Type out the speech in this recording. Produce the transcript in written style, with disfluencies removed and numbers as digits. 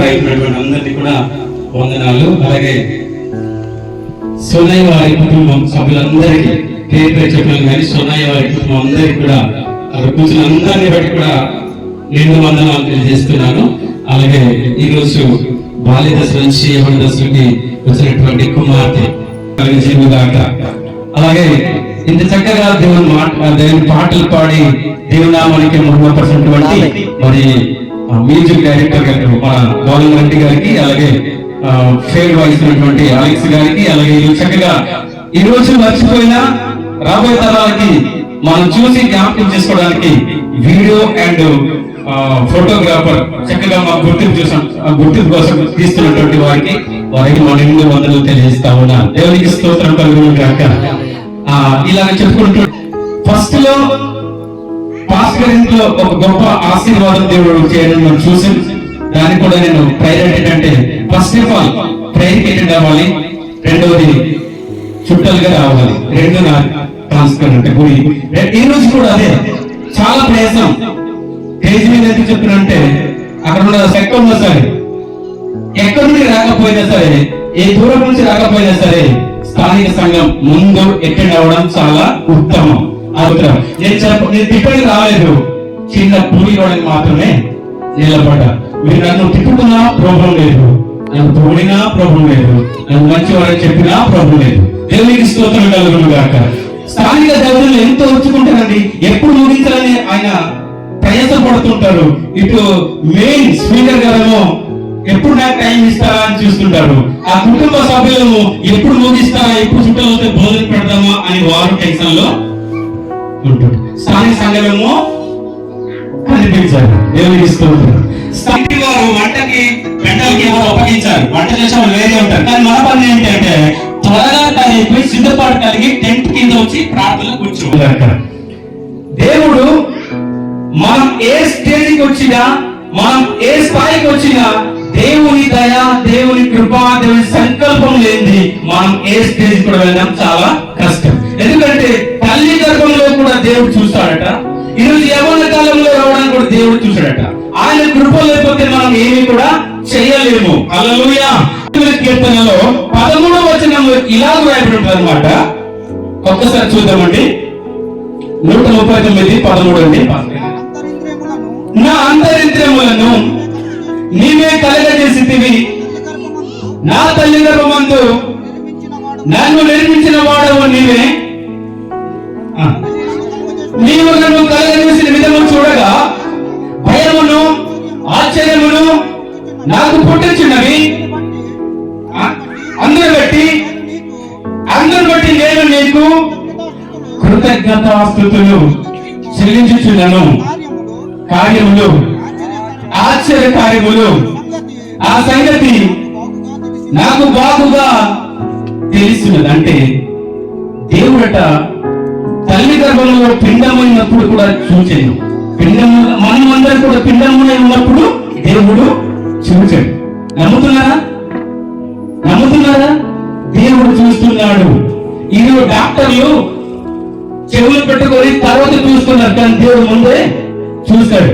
రైతున్నటువంటి అందరినీ కూడా వందనాలు. అలాగే సోనయ్య వారి కుటుంబం సభ్యులందరికీ పేరు పేరు చెప్పాను కానీ సోనయ్య వారి కుటుంబం అందరికీ కూడా అక్కడ కూర్చున్న అందరినీ బట్టి కూడా నిండు వందనాలు తెలియజేస్తున్నాను. అలాగే ఈరోజు బాల్య దశ నుంచి యవ్వన దశకి వచ్చినటువంటి కుమార్తె కలిగిగాక. అలాగే ఇంత చక్కగా దేవుని పాటలు పాడి దేవునామానికి మహిమపరిచినటువంటి మరి మ్యూజిక్ డైరెక్టర్ గారు మన గౌరవ్ రెడ్డి గారికి, అలాగే ఫేర్ వాయిస్తున్నటువంటి అలెక్స్ గారికి, అలాగే చక్కగా ఈ రోజు మర్చిపోయినా రాబోయే తరాలకి మనం చూసి జ్ఞాపకం చేసుకోవడానికి వీడియో అండ్ ఫోటోగ్రాఫర్ చక్కగా మా గుర్తింపు కోసం తీస్తున్నటువంటి వారికి మన నిండు వందలు తెలియజేస్తా ఉన్నా. దేవునికి స్తోత్రం కలుగును గాక. ఇలాగ చెప్పుకుంటూ ఫస్ట్ లో పాస్టర్ ఇంట్లో ఒక గొప్ప ఆశీర్వాదం దేవుడు చేయడం మనం చూసి దానికి కూడా నేను ప్రేయర్ ఏంటంటే first of all prayer attend అవ్వాలి, రెండవది చుట్టాలుగా రావాలి, రెండు నా ట్రాన్స్ఫర్ అంటే గురి. ఈ రోజు కూడా అదే చాలా ప్రయాసం. స్టేజ్ మీద ఎందుకు చెప్తున్నంటే అక్కడ ఉన్న సెక్టర్ ఉన్నా సరే, ఎక్కడి నుండి రాకపోయినా సరే, ఏ దూరం నుంచి రాకపోయినా సరే స్థానిక సంఘం ముందు అటెండ్ అవ్వడం చాలా ఉత్తమం. అవసరం. నేను తిప్పడానికి రాలేదు, చిన్న పూరి ఇవ్వడానికి మాత్రమే నిలబడ్డా. మీరు నన్ను తిప్పుకున్నా ప్రాబ్లం లేదు, నన్ను తోడినా ప్రాబ్లం లేదు, నన్ను మంచి వాళ్ళని చెప్పినా ప్రాబ్లం లేదు. దేవునికి స్తోత్రం కలుగును గాక. స్థానిక దేవుళ్ళు ఎంతో వచ్చుకుంటారండి, ఎప్పుడు ముగించాలని ఆయన ప్రయాసపడుతుంటారు. ఇటు మెయిన్ స్పీకర్ గారేమో ఎప్పుడు నాకు టైం ఇస్తారా అని చూస్తుంటారు. ఆ కుటుంబ సభ్యులను ఎప్పుడు ముగిస్తారా, ఎప్పుడు చుట్టాలతో భోజనం పెడదామా అని వారు టెన్షన్ లో ఉంటుంది. స్థానిక సంఘమేమో కనిపించారు. దేవునికి స్తోత్రం. స్థానిక వారు వంటకి పెంటలకి అప్పగించారు, వంట చేసే వాళ్ళు వేరే ఉంటారు. కానీ మన పని ఏంటంటే త్వరగా అయిపోయి సిద్ధపాటు కలిగి టెంట్ కింద వచ్చి ప్రార్థనలో కూర్చోవాలి. దేవుడు మనం ఏ స్టేజ్కి వచ్చినా, మనం ఏ స్థాయికి వచ్చినా దేవుని దయ, దేవుని కృప, దేవుని సంకల్పం లేనిది మనం ఏ స్టేజ్ కూడా వెళ్ళడం చాలా కష్టం. ఎందుకంటే తల్లి గర్భంలో కూడా దేవుడు చూస్తాడట, ఈరోజు యవ్వన కాలంలో రావడానికి కూడా దేవుడు చూశాడట. ఆయన కృప లేకపోతే మనం ఏమి కూడా చేయలేము. హల్లెలూయా. కీర్తనలో 13వ వచనంలో ఇలా రాయబడి ఉంటుంది అన్నమాట. ఒక్కసారి చూద్దామండి. 139:13 అండి. నా అంతరింద్రియములను నీవే కలగజేసితివి, నా తల్లి గర్భమందు నన్ను నిర్మించిన వాడవు నీవే. నీవు నన్ను కలగజేసిన విధము చూడగా భయమును ఆశ్చర్యమును నాకు పుట్టించున్నవి. అందరు బట్టి నేను నీకు కృతజ్ఞతాస్తుతులు చెల్లించుచున్నాను. కార్యములు, ఆశ్చర్య కార్యములు, ఆ సంగతి నాకు బాగుగా తెలుస్తున్నది. అంటే దేవుడట తల్లి గర్భంలో పిండమైనప్పుడు కూడా చూచాను. పిండము మనమందరం కూడా పిండమునై ఉన్నప్పుడు దేవుడు చూచాడు. నమ్ముతున్నారా? దేవుడు చూస్తున్నాడు. ఇది డాక్టర్లు చెవులు పెట్టుకొని తర్వాత చూస్తున్నారు, కానీ దేవుడు ముందే చూశాడు.